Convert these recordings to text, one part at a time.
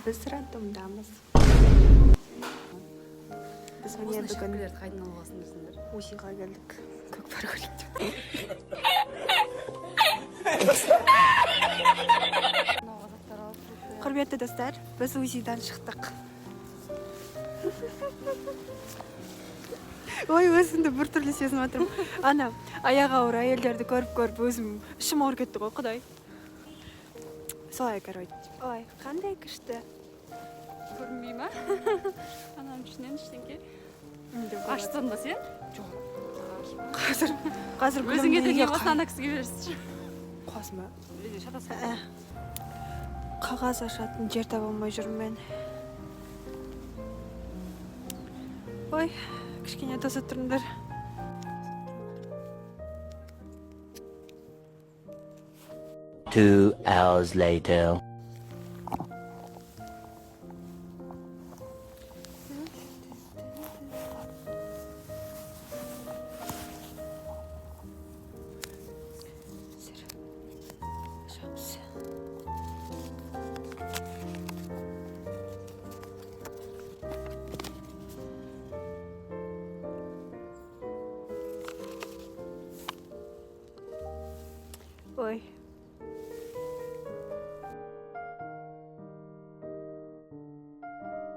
Біз роддомдамыз. Біз міне бүгін қайдан алғансыңдар? УЗИ-ға келдік. Көкпар коллектив. Құрметті достар, біз УЗИ-дан шықтық. Ой, өзімді бір түрлі сезініп отырмын. Ана, аяғы ауыр әйелдерді көріп өзім ішім ауыр кетті ғой, құдай. Солай, короче. Ой, қандай күшті. Көрінбей ма? Анам ішінен іштенге. Аштың ба сен? Жоқ. Қазір өзіңе деген осыны ана кісіге бересіз. Қосма. Шатасың. Қағаз ашатын жер таба алмай жүрмін мен. Ой, кішкене тосып тұрыңдар. Two hours later. Ой.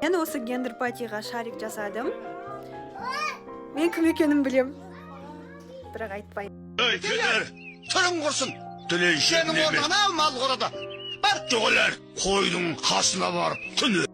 Мен осы гендер патиға шарик жасадым. Мен кім екенін білем. Бірақ айтпайым. Ей, кетер! Түрің құрсын! Түлей сенің орнына мал қорада. Бар жоғалар, қойдың қасына барып түні.